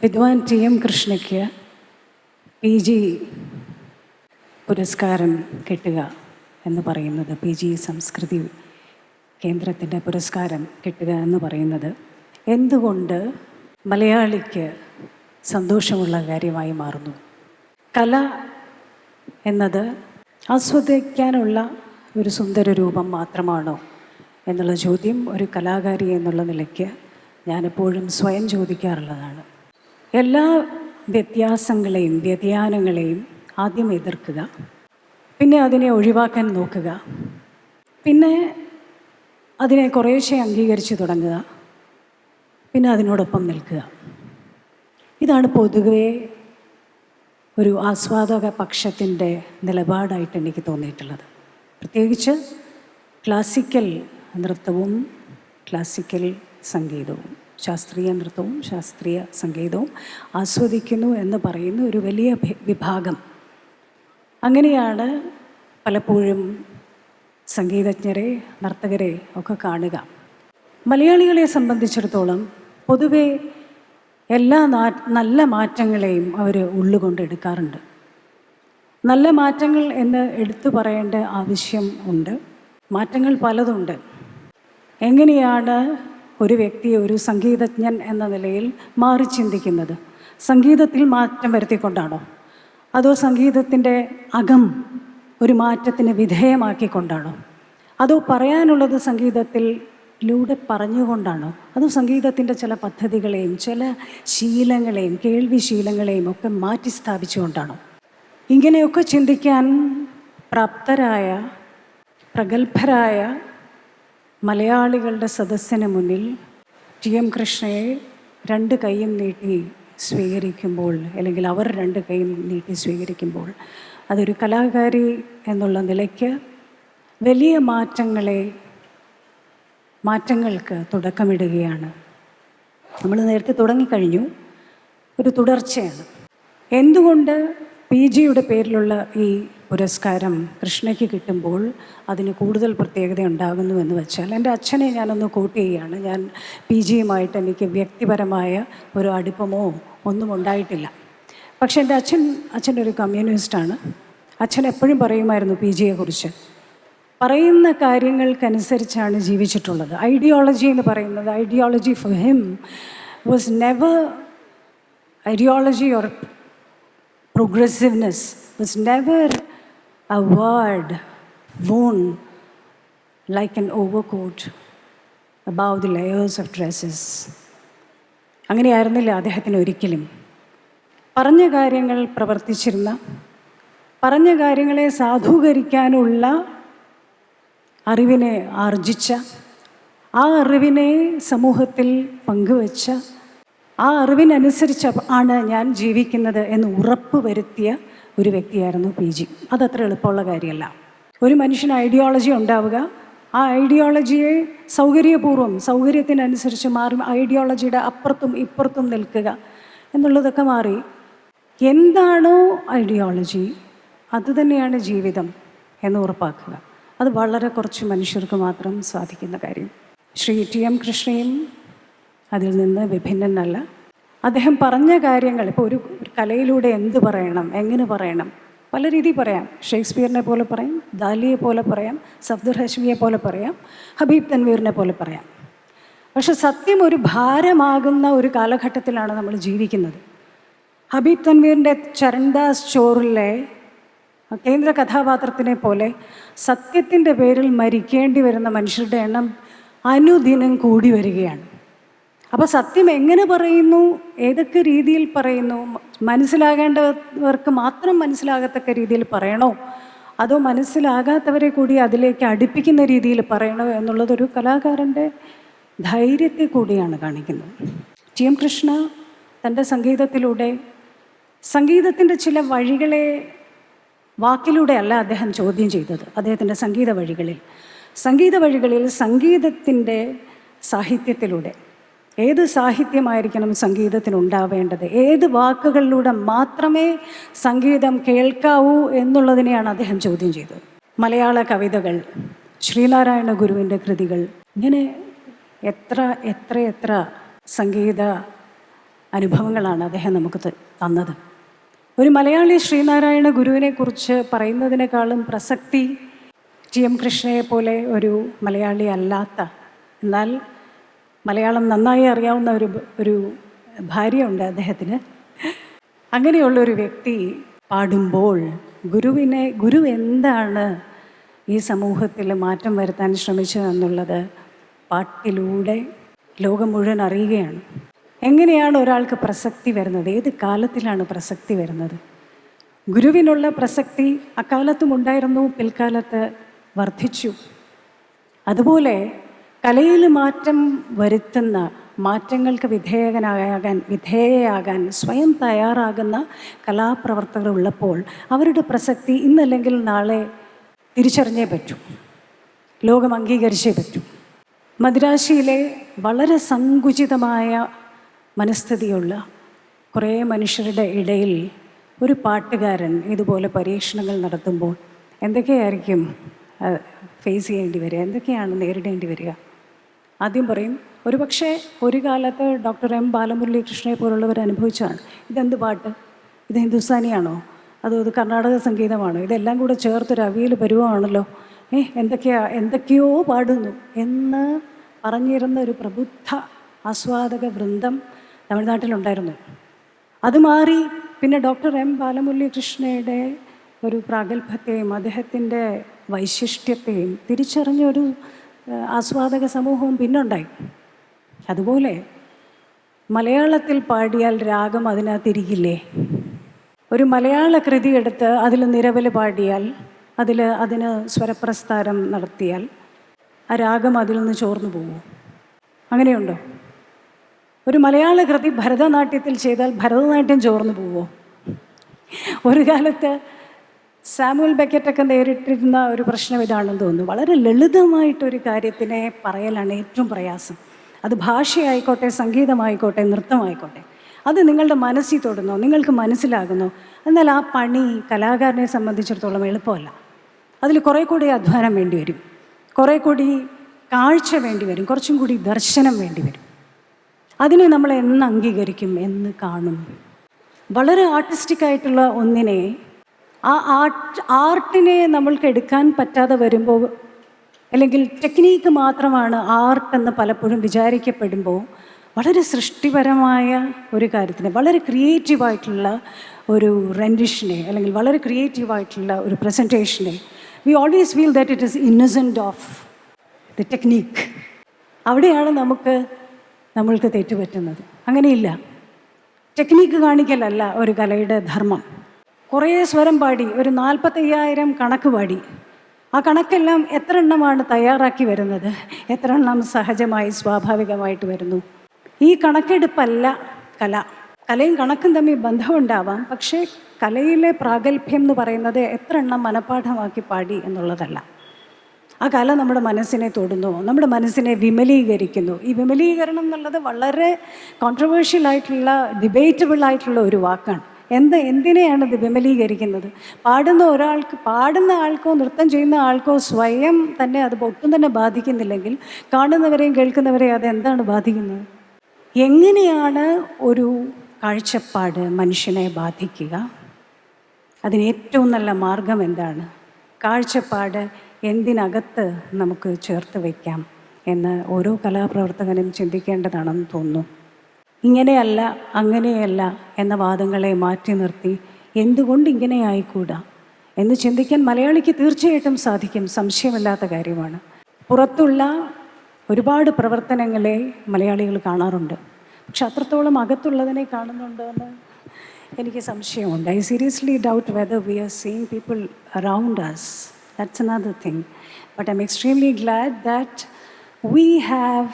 വിദ്വാൻ T M കൃഷ്ണയ്ക്ക് PG പുരസ്കാരം കിട്ടുക എന്ന് പറയുന്നത്, PG സംസ്കൃതി കേന്ദ്രത്തിൻ്റെ പുരസ്കാരം കിട്ടുക എന്ന് പറയുന്നത് എന്തുകൊണ്ട് മലയാളിക്ക് സന്തോഷമുള്ള കാര്യമായി മാറുന്നു? കല എന്നത് ആസ്വദിക്കാനുള്ള ഒരു സുന്ദര രൂപം മാത്രമാണോ എന്നുള്ള ചോദ്യം ഒരു കലാകാരി എന്നുള്ള നിലയ്ക്ക് ഞാനെപ്പോഴും സ്വയം ചോദിക്കാറുള്ളതാണ്. എല്ലാ വ്യത്യാസങ്ങളെയും വ്യതിയാനങ്ങളെയും ആദ്യം എതിർക്കുക, പിന്നെ അതിനെ ഒഴിവാക്കാൻ നോക്കുക, പിന്നെ അതിനെ കുറേശ്ശെ അംഗീകരിച്ച് തുടങ്ങുക, പിന്നെ അതിനോടൊപ്പം നിൽക്കുക. ഇതാണ് പൊതുവേ ഒരു ആസ്വാദക പക്ഷത്തിൻ്റെ നിലപാടായിട്ട് എനിക്ക് തോന്നിയിട്ടുള്ളത്. പ്രത്യേകിച്ച് ക്ലാസിക്കൽ നൃത്തവും ക്ലാസിക്കൽ സംഗീതവും, ശാസ്ത്രീയ നൃത്തവും ശാസ്ത്രീയ സംഗീതവും ആസ്വദിക്കുന്നു എന്ന് പറയുന്ന ഒരു വലിയ വിഭാഗം. അങ്ങനെയാണ് പലപ്പോഴും സംഗീതജ്ഞരെ, നർത്തകരെ ഒക്കെ കാണുക. മലയാളികളെ സംബന്ധിച്ചിടത്തോളം പൊതുവെ എല്ലാ നല്ല മാറ്റങ്ങളെയും അവർ ഉള്ളുകൊണ്ടെടുക്കാറുണ്ട്. നല്ല മാറ്റങ്ങൾ എന്ന് എടുത്തു പറയേണ്ട ആവശ്യം ഉണ്ട്. മാറ്റങ്ങൾ പലതുണ്ട്. എങ്ങനെയാണ് ഒരു വ്യക്തി ഒരു സംഗീതജ്ഞൻ എന്ന നിലയിൽ മാറി ചിന്തിക്കുന്നത്? സംഗീതത്തിൽ മാറ്റം വരുത്തിക്കൊണ്ടാണോ? അതോ സംഗീതത്തിൻ്റെ അകം ഒരു മാറ്റത്തിന് വിധേയമാക്കിക്കൊണ്ടാണോ? അതോ പറയാനുള്ളത് സംഗീതത്തിലൂടെ പറഞ്ഞുകൊണ്ടാണോ? അതോ സംഗീതത്തിൻ്റെ ചില പദ്ധതികളെയും ചില ശീലങ്ങളെയും കേൾവി ശീലങ്ങളെയും ഒക്കെ മാറ്റി സ്ഥാപിച്ചുകൊണ്ടാണോ? ഇങ്ങനെയൊക്കെ ചിന്തിക്കാൻ പ്രാപ്തരായ പ്രഗത്ഭരായ മലയാളികളുടെ സദസ്സിന് മുന്നിൽ ടി എം കൃഷ്ണയെ രണ്ട് കൈയും നീട്ടി സ്വീകരിക്കുമ്പോൾ, അല്ലെങ്കിൽ അവർ രണ്ട് കൈയും നീട്ടി സ്വീകരിക്കുമ്പോൾ, അതൊരു കലാകാരി എന്നുള്ള നിലയ്ക്ക് വലിയ മാറ്റങ്ങൾക്ക് തുടക്കമിടുകയാണ്. നമ്മൾ നേരത്തെ തുടങ്ങിക്കഴിഞ്ഞു, ഒരു തുടർച്ചയാണ്. എന്തുകൊണ്ട് PGയുടെ പേരിലുള്ള ഈ പുരസ്കാരം കൃഷ്ണയ്ക്ക് കിട്ടുമ്പോൾ അതിന് കൂടുതൽ പ്രത്യേകത ഉണ്ടാകുന്നു എന്ന് വെച്ചാൽ, എൻ്റെ അച്ഛനെ ഞാനൊന്ന് കോട്ട് ചെയ്യുകയാണ്. ഞാൻ PGയുമായിട്ട് എനിക്ക് വ്യക്തിപരമായ ഒരു അടുപ്പമോ ഒന്നും ഉണ്ടായിട്ടില്ല. പക്ഷേ എൻ്റെ അച്ഛനൊരു കമ്മ്യൂണിസ്റ്റാണ്. അച്ഛൻ എപ്പോഴും പറയുമായിരുന്നു PGയെക്കുറിച്ച്. പറയുന്ന കാര്യങ്ങൾക്കനുസരിച്ചാണ് ജീവിച്ചിട്ടുള്ളത്. ഐഡിയോളജി എന്ന് പറയുന്നത്, ideology for him was never ideology or progressiveness was never a word worn like an overcoat above the layers of dresses. അങ്ങനെയായിരുന്നില്ല അദ്ദേഹത്തിന് ഒരിക്കലും. പറഞ്ഞ കാര്യങ്ങൾ പ്രവർത്തിച്ചിരുന്ന, പറഞ്ഞ കാര്യങ്ങളെ സാധൂകരിക്കാനുള്ള അറിവിനെ ആർജിച്ച, ആ അറിവിനെ സമൂഹത്തിൽ പങ്കുവച്ച, ആ അറിവിനനുസരിച്ച് ആണ് ഞാൻ ജീവിക്കുന്നത് എന്ന് ഉറപ്പ് വരുത്തിയ ഒരു വ്യക്തിയായിരുന്നു PG. അതത്ര എളുപ്പമുള്ള കാര്യമല്ല. ഒരു മനുഷ്യന് ഐഡിയോളജി ഉണ്ടാവുക, ആ ഐഡിയോളജിയെ സൗകര്യപൂർവ്വം സൗകര്യത്തിനനുസരിച്ച് മാറി ഐഡിയോളജിയുടെ അപ്പുറത്തും ഇപ്പുറത്തും നിൽക്കുക എന്നുള്ളതൊക്കെ മാറി എന്താണോ ഐഡിയോളജി അതുതന്നെയാണ് ജീവിതം എന്ന് ഉറപ്പാക്കുക. അത് വളരെ കുറച്ച് മനുഷ്യർക്ക് മാത്രം സാധിക്കുന്ന കാര്യം. ശ്രീ ടി എം കൃഷ്ണയും അതിൽ നിന്ന് വിഭിന്നനല്ല. അദ്ദേഹം പറഞ്ഞ കാര്യങ്ങൾ, ഇപ്പോൾ ഒരു കലയിലൂടെ എന്ത് പറയണം, എങ്ങനെ പറയണം, പല രീതിയിൽ പറയാം. ഷേക്സ്പിയറിനെ പോലെ പറയാം, ദാലിയെ പോലെ പറയാം, സഫ്ദർ ഹഷ്മിയെ പോലെ പറയാം, ഹബീബ് തൻവീറിനെ പോലെ പറയാം. പക്ഷെ സത്യം ഒരു ഭാരമാകുന്ന ഒരു കാലഘട്ടത്തിലാണ് നമ്മൾ ജീവിക്കുന്നത്. ഹബീബ് തൻവീറിൻ്റെ ചരൺദാസ് ചോറിലെ കേന്ദ്ര കഥാപാത്രത്തിനെ പോലെ സത്യത്തിൻ്റെ പേരിൽ മരിക്കേണ്ടി വരുന്ന മനുഷ്യരുടെ എണ്ണം അനുദിനം കൂടി വരികയാണ്. അപ്പോൾ സത്യം എങ്ങനെ പറയുന്നു, ഏതൊക്കെ രീതിയിൽ പറയുന്നു, മനസ്സിലാകേണ്ടവർക്ക് മാത്രം മനസ്സിലാകത്തക്ക രീതിയിൽ പറയണോ, അതോ മനസ്സിലാകാത്തവരെ കൂടി അതിലേക്ക് അടുപ്പിക്കുന്ന രീതിയിൽ പറയണോ എന്നുള്ളതൊരു കലാകാരൻ്റെ ധൈര്യത്തെ കൂടിയാണ് കാണിക്കുന്നത്. ടി എം കൃഷ്ണ തൻ്റെ സംഗീതത്തിലൂടെ സംഗീതത്തിൻ്റെ ചില വഴികളെ വാക്കിലൂടെ അല്ല അദ്ദേഹം ചോദ്യം ചെയ്തത്. അദ്ദേഹത്തിൻ്റെ സംഗീത വഴികളിൽ സംഗീതത്തിൻ്റെ സാഹിത്യത്തിലൂടെ, ഏത് സാഹിത്യമായിരിക്കണം സംഗീതത്തിനുണ്ടാവേണ്ടത്, ഏത് വാക്കുകളിലൂടെ മാത്രമേ സംഗീതം കേൾക്കാവൂ എന്നുള്ളതിനെയാണ് അദ്ദേഹം ചോദ്യം ചെയ്തത്. മലയാള കവിതകൾ, ശ്രീനാരായണ ഗുരുവിൻ്റെ കൃതികൾ, ഇങ്ങനെ എത്ര സംഗീത അനുഭവങ്ങളാണ് അദ്ദേഹം നമുക്ക് തന്നത്. ഒരു മലയാളി ശ്രീനാരായണ ഗുരുവിനെക്കുറിച്ച് പറയുന്നതിനേക്കാളും പ്രസക്തി TM കൃഷ്ണയെ പോലെ ഒരു മലയാളി അല്ലാത്ത, എന്നാൽ മലയാളം നന്നായി അറിയാവുന്ന ഒരു ഭാര്യയുണ്ട് അദ്ദേഹത്തിന്. അങ്ങനെയുള്ളൊരു വ്യക്തി പാടുമ്പോൾ ഗുരു എന്താണ് ഈ സമൂഹത്തിൽ മാറ്റം വരുത്താൻ ശ്രമിച്ചതെന്നുള്ളത് പാട്ടിലൂടെ ലോകം മുഴുവൻ അറിയുകയാണ്. എങ്ങനെയാണ് ഒരാൾക്ക് പ്രസക്തി വരുന്നത്, ഏത് കാലത്തിലാണ് പ്രസക്തി വരുന്നത്? ഗുരുവിനുള്ള പ്രസക്തി അക്കാലത്തും ഉണ്ടായിരുന്നു, പിൽക്കാലത്ത് വർദ്ധിച്ചു. അതുപോലെ കലയിൽ മാറ്റം വരുത്തുന്ന, മാറ്റങ്ങൾക്ക് വിധേയയാകാൻ സ്വയം തയ്യാറാകുന്ന കലാപ്രവർത്തകർ ഉള്ളപ്പോൾ അവരുടെ പ്രസക്തി ഇന്നല്ലെങ്കിൽ നാളെ തിരിച്ചറിഞ്ഞേ പറ്റൂ, ലോകം അംഗീകരിച്ചേ പറ്റൂ. മദിരാശിയിലെ വളരെ സങ്കുചിതമായ മനസ്ഥിതിയുള്ള കുറേ മനുഷ്യരുടെ ഇടയിൽ ഒരു പാട്ടുകാരൻ ഇതുപോലെ പരീക്ഷണങ്ങൾ നടത്തുമ്പോൾ എന്തൊക്കെയായിരിക്കും ഫേസ് ചെയ്യേണ്ടി വരിക, എന്തൊക്കെയാണ് നേരിടേണ്ടി വരിക? ആദ്യം പറയും, ഒരുപക്ഷെ ഒരു കാലത്ത് ഡോക്ടർ M ബാലമുരളി കൃഷ്ണയെ പോലുള്ളവർ അനുഭവിച്ചാണ്, ഇതെന്ത് പാട്ട്, ഇത് ഹിന്ദുസ്ഥാനിയാണോ, അതോ ഇത് കർണാടക സംഗീതമാണോ, ഇതെല്ലാം കൂടെ ചേർത്തൊരു അവിയൽ പരുവമാണല്ലോ, എന്തൊക്കെയോ പാടുന്നു എന്ന് പറഞ്ഞിരുന്ന ഒരു പ്രബുദ്ധ ആസ്വാദക വൃന്ദം തമിഴ്നാട്ടിലുണ്ടായിരുന്നു. അത് മാറി പിന്നെ ഡോക്ടർ M ബാലമുരളി കൃഷ്ണയുടെ ഒരു പ്രാഗൽഭ്യത്തെയും അദ്ദേഹത്തിൻ്റെ വൈശിഷ്ട്യത്തെയും തിരിച്ചറിഞ്ഞൊരു ആസ്വാദക സമൂഹവും പിന്നുണ്ടായി. അതുപോലെ മലയാളത്തിൽ പാടിയാൽ രാഗം അതിനകത്തിരിക്കില്ലേ? ഒരു മലയാള കൃതി എടുത്ത് അതിൽ നിരവൽ പാടിയാൽ, അതിന് സ്വരപ്രസ്ഥാരം നടത്തിയാൽ ആ രാഗം അതിൽ നിന്ന് ചോർന്നു പോകുമോ? അങ്ങനെയുണ്ടോ? ഒരു മലയാള കൃതി ഭരതനാട്യത്തിൽ ചെയ്താൽ ഭരതനാട്യം ചോർന്നു പോവുമോ? ഒരു കാലത്ത് സാമുവൽ ബെക്കറ്റൊക്കെ നേരിട്ടിരുന്ന ഒരു പ്രശ്നം ഇതാണെന്ന് തോന്നുന്നു. വളരെ ലളിതമായിട്ടൊരു കാര്യത്തിനെ പറയലാണ് ഏറ്റവും പ്രയാസം. അത് ഭാഷയായിക്കോട്ടെ, സംഗീതമായിക്കോട്ടെ, നൃത്തമായിക്കോട്ടെ, അത് നിങ്ങളുടെ മനസ്സിൽ തൊടുന്നോ, നിങ്ങൾക്ക് മനസ്സിലാകുന്നോ, എന്നാൽ ആ പണി കലാകാരനെ സംബന്ധിച്ചിടത്തോളം എളുപ്പമല്ല. അതിൽ കുറേ കൂടി അധ്വാനം വേണ്ടി വരും, കുറേ കൂടി കാഴ്ച വേണ്ടി വരും, കുറച്ചും കൂടി ദർശനം വേണ്ടി വരും. അതിനെ നമ്മൾ എന്ന് അംഗീകരിക്കും, എന്ന് കാണും? വളരെ ആർട്ടിസ്റ്റിക്കായിട്ടുള്ള ഒന്നിനെ, ആ ആർട്ടിനെ നമ്മൾക്ക് എടുക്കാൻ പറ്റാതെ വരുമ്പോൾ, അല്ലെങ്കിൽ ടെക്നീക്ക് മാത്രമാണ് ആർട്ട് എന്ന് പലപ്പോഴും വിചാരിക്കപ്പെടുമ്പോൾ, വളരെ സൃഷ്ടിപരമായ ഒരു കാര്യത്തിന്, വളരെ ക്രിയേറ്റീവായിട്ടുള്ള ഒരു റെൻഡിഷനെ, അല്ലെങ്കിൽ വളരെ ക്രിയേറ്റീവായിട്ടുള്ള ഒരു പ്രസൻറ്റേഷനെ, we always feel that it is innocent of the technique. അവിടെയാണ് നമ്മൾക്ക് തെറ്റുപറ്റുന്നത്. അങ്ങനെയില്ല. ടെക്നീക്ക് കാണിക്കലല്ല ഒരു കലയുടെ ധർമ്മം. കുറേ സ്വരം പാടി, ഒരു 45,000 കണക്ക് പാടി, ആ കണക്കെല്ലാം എത്ര എണ്ണമാണ് തയ്യാറാക്കി വരുന്നത്, എത്ര എണ്ണം സഹജമായി സ്വാഭാവികമായിട്ട് വരുന്നു? ഈ കണക്കെടുപ്പല്ല കല. കലയും കണക്കും തമ്മിൽ ബന്ധമുണ്ടാവാം, പക്ഷേ കലയിലെ പ്രാഗൽഭ്യം എന്ന് പറയുന്നത് എത്ര എണ്ണം മനഃപ്പാഠമാക്കി പാടി എന്നുള്ളതല്ല. ആ കല നമ്മുടെ മനസ്സിനെ തൊടുന്നു, നമ്മുടെ മനസ്സിനെ വിമലീകരിക്കുന്നു. ഈ വിമലീകരണം എന്നുള്ളത് വളരെ കോൺട്രവേഴ്ഷ്യലായിട്ടുള്ള, ഡിബേറ്റബിളായിട്ടുള്ള ഒരു വാക്കാണ്. എന്തിനെയാണ് ഇത് വിമലീകരിക്കുന്നത്? പാടുന്ന ആൾക്കോ നൃത്തം ചെയ്യുന്ന ആൾക്കോ സ്വയം തന്നെ അത് ഒട്ടും തന്നെ ബാധിക്കുന്നില്ലെങ്കിൽ കാണുന്നവരെയും കേൾക്കുന്നവരെയും അതെന്താണ് ബാധിക്കുന്നത്? എങ്ങനെയാണ് ഒരു കാഴ്ചപ്പാട് മനുഷ്യനെ ബാധിക്കുക? അതിന് ഏറ്റവും നല്ല മാർഗം എന്താണ്? കാഴ്ചപ്പാട് എന്തിനകത്ത് നമുക്ക് ചേർത്ത് വയ്ക്കാം എന്ന് ഓരോ കലാപ്രവർത്തകനും ചിന്തിക്കേണ്ടതാണെന്ന് തോന്നുന്നു. ഇങ്ങനെയല്ല, അങ്ങനെയല്ല എന്ന വാദങ്ങളെ മാറ്റി നിർത്തി എന്തുകൊണ്ട് ഇങ്ങനെ ആയിക്കൂടാ എന്ന് ചിന്തിക്കാൻ മലയാളിക്ക് തീർച്ചയായിട്ടും സാധിക്കും, സംശയമില്ലാത്ത കാര്യമാണ്. പുറത്തുള്ള ഒരുപാട് പ്രവർത്തനങ്ങളെ മലയാളികൾ കാണാറുണ്ട്, പക്ഷെ അത്രത്തോളം അകത്തുള്ളതിനെ കാണുന്നുണ്ടോ എന്ന് എനിക്ക് സംശയമുണ്ട്. I seriously doubt whether we are seeing people around us. That's another thing. But I'm extremely glad that we have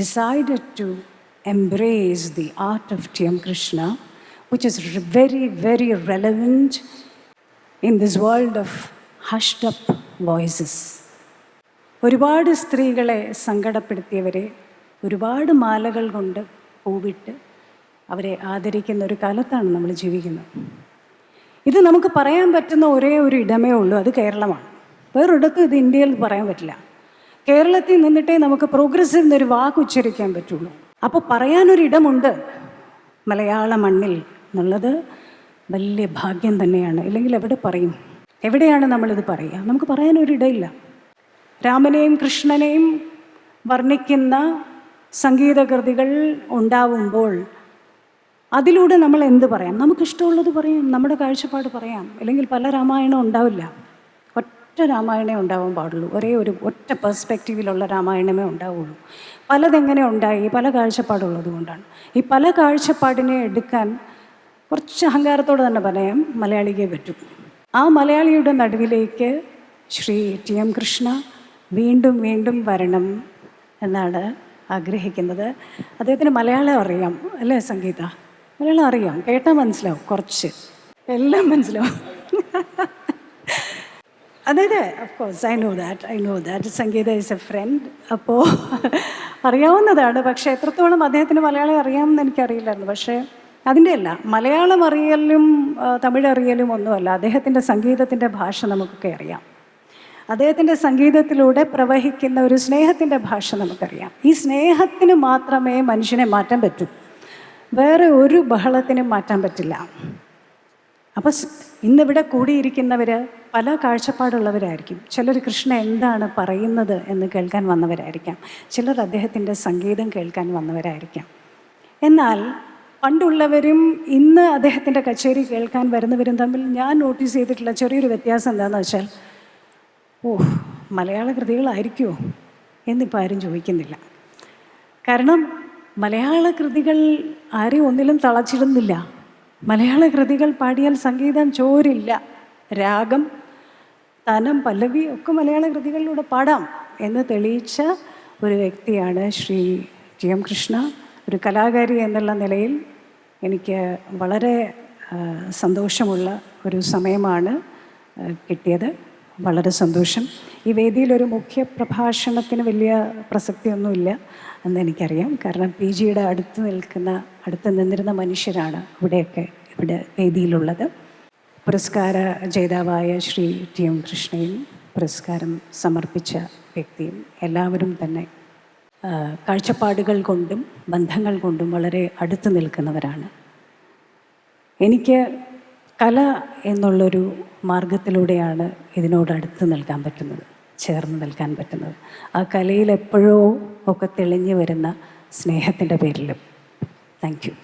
decided to embrace the art of TM Krishna, which is very, very relevant in this world of hushed up voices. ഒരുപാട് സ്ത്രീകളെ സങ്കടപ്പെടുത്തിയവരെ ഒരുപാട് മാലകൾ കൊണ്ട് പൂവിട്ട് അവരെ ആദരിക്കുന്ന ഒരു കാലത്താണ് നമ്മൾ ജീവിക്കുന്നത്. ഇത് നമുക്ക് പറയാൻ പറ്റുന്ന ഒരേ ഒരു ഇടമേ ഉള്ളൂ, അത് കേരളമാണ്. വേറൊരിടത്തും ഇത് ഇന്ത്യയിൽ പറയാൻ പറ്റില്ല. കേരളത്തിൽ നിന്നിട്ടേ നമുക്ക് പ്രോഗ്രസീവ് എന്നൊരു വാക്ക് ഉച്ചരിക്കാൻ പറ്റുള്ളൂ. അപ്പോൾ പറയാനൊരിടമുണ്ട്, മലയാള മണ്ണിൽ എന്നുള്ളത് വലിയ ഭാഗ്യം തന്നെയാണ്. ഇല്ലെങ്കിൽ എവിടെ പറയും? എവിടെയാണ് നമ്മളിത് പറയുക? നമുക്ക് പറയാനൊരിടയില്ല. രാമനെയും കൃഷ്ണനെയും വർണ്ണിക്കുന്ന സംഗീതകൃതികൾ ഉണ്ടാവുമ്പോൾ അതിലൂടെ നമ്മൾ എന്ത് പറയാം? നമുക്കിഷ്ടമുള്ളത് പറയാം, നമ്മുടെ കാഴ്ചപ്പാട് പറയാം. അല്ലെങ്കിൽ പല രാമായണം ഉണ്ടാവില്ല, ഒറ്റ രാമായണമേ ഉണ്ടാവാൻ പാടുള്ളൂ. ഒറ്റ പെർസ്പെക്റ്റീവിലുള്ള രാമായണമേ ഉണ്ടാവുള്ളൂ. പലതെങ്ങനെ ഉണ്ടായി? പല കാഴ്ചപ്പാടുള്ളത് കൊണ്ടാണ്. ഈ പല കാഴ്ചപ്പാടിനെ എടുക്കാൻ കുറച്ച് അഹങ്കാരത്തോടെ തന്നെ പറയാം, മലയാളിക്കേ പറ്റും. ആ മലയാളിയുടെ നടുവിലേക്ക് ശ്രീ ടി എം കൃഷ്ണ വീണ്ടും വീണ്ടും വരണം എന്നാണ് ആഗ്രഹിക്കുന്നത്. അദ്ദേഹത്തിന് മലയാളം അറിയാം അല്ലേ സംഗീത? മലയാളം അറിയാം, കേട്ടാൽ മനസ്സിലാവും, കുറച്ച് എല്ലാം മനസ്സിലാവും. അതായത് of course I know that Sangeetha is a friend. അപ്പോൾ അറിയാവുന്നതാണ്. പക്ഷേ എത്രത്തോളം അദ്ദേഹത്തിന് മലയാളം അറിയാമെന്ന് എനിക്കറിയില്ലായിരുന്നു. പക്ഷേ അതിൻ്റെ അല്ല, മലയാളം അറിയലും തമിഴ് അറിയലും ഒന്നുമല്ല. അദ്ദേഹത്തിൻ്റെ സംഗീതത്തിൻ്റെ ഭാഷ നമുക്കൊക്കെ അറിയാം. അദ്ദേഹത്തിൻ്റെ സംഗീതത്തിലൂടെ പ്രവഹിക്കുന്ന ഒരു സ്നേഹത്തിൻ്റെ ഭാഷ നമുക്കറിയാം. ഈ സ്നേഹത്തിന് മാത്രമേ മനുഷ്യനെ മാറ്റാൻ പറ്റൂ, വേറെ ഒരു ബഹളത്തിനും മാറ്റാൻ പറ്റില്ല. അപ്പോൾ ഇന്നിവിടെ കൂടിയിരിക്കുന്നവർ പല കാഴ്ചപ്പാടുള്ളവരായിരിക്കും. ചിലർ കൃഷ്ണ എന്താണ് പറയുന്നത് എന്ന് കേൾക്കാൻ വന്നവരായിരിക്കാം, ചിലർ അദ്ദേഹത്തിൻ്റെ സംഗീതം കേൾക്കാൻ വന്നവരായിരിക്കാം. എന്നാൽ പണ്ടുള്ളവരും ഇന്ന് അദ്ദേഹത്തിൻ്റെ കച്ചേരി കേൾക്കാൻ വരുന്നവരും തമ്മിൽ ഞാൻ നോട്ടീസ് ചെയ്തിട്ടുള്ള ചെറിയൊരു വ്യത്യാസം എന്താണെന്ന് വെച്ചാൽ, മലയാള കൃതികളായിരിക്കുമോ എന്നിപ്പോൾ ആരും ചോദിക്കുന്നില്ല. കാരണം മലയാള കൃതികൾ ആരെയും ഒന്നിലും തളച്ചിടുന്നില്ല. മലയാള കൃതികൾ പാടിയാൽ സംഗീതം ചോരില്ല. രാഗം, താനം, പല്ലവി ഒക്കെ മലയാള കൃതികളിലൂടെ പാടാം എന്ന് തെളിയിച്ച ഒരു വ്യക്തിയാണ് ശ്രീ ടി എം കൃഷ്ണ. ഒരു കലാകാരി എന്നുള്ള നിലയിൽ എനിക്ക് വളരെ സന്തോഷമുള്ള ഒരു സമയമാണ് കിട്ടിയത്. വളരെ സന്തോഷം. ഈ വേദിയിലൊരു മുഖ്യ പ്രഭാഷണത്തിന് വലിയ പ്രസക്തിയൊന്നുമില്ല എന്ന് എനിക്കറിയാം. കാരണം പി ജിയുടെ അടുത്ത് നിന്നിരുന്ന മനുഷ്യരാണ് ഇവിടെ വേദിയിലുള്ളത്. പുരസ്കാര ജേതാവായ ശ്രീ ടി എം കൃഷ്ണയും പുരസ്കാരം സമർപ്പിച്ച വ്യക്തിയും എല്ലാവരും തന്നെ കാഴ്ചപ്പാടുകൾ കൊണ്ടും ബന്ധങ്ങൾ കൊണ്ടും വളരെ അടുത്ത് നിൽക്കുന്നവരാണ്. എനിക്ക് കല എന്നുള്ളൊരു മാർഗത്തിലൂടെയാണ് ഇതിനോടടുത്ത് നിൽക്കാൻ പറ്റുന്നത്, ചേർന്ന് നിൽക്കാൻ പറ്റുന്നത്. ആ കലയിൽ എപ്പോഴോ ഒക്കെ തെളിഞ്ഞു വരുന്ന സ്നേഹത്തിൻ്റെ പേരിലും. Thank you.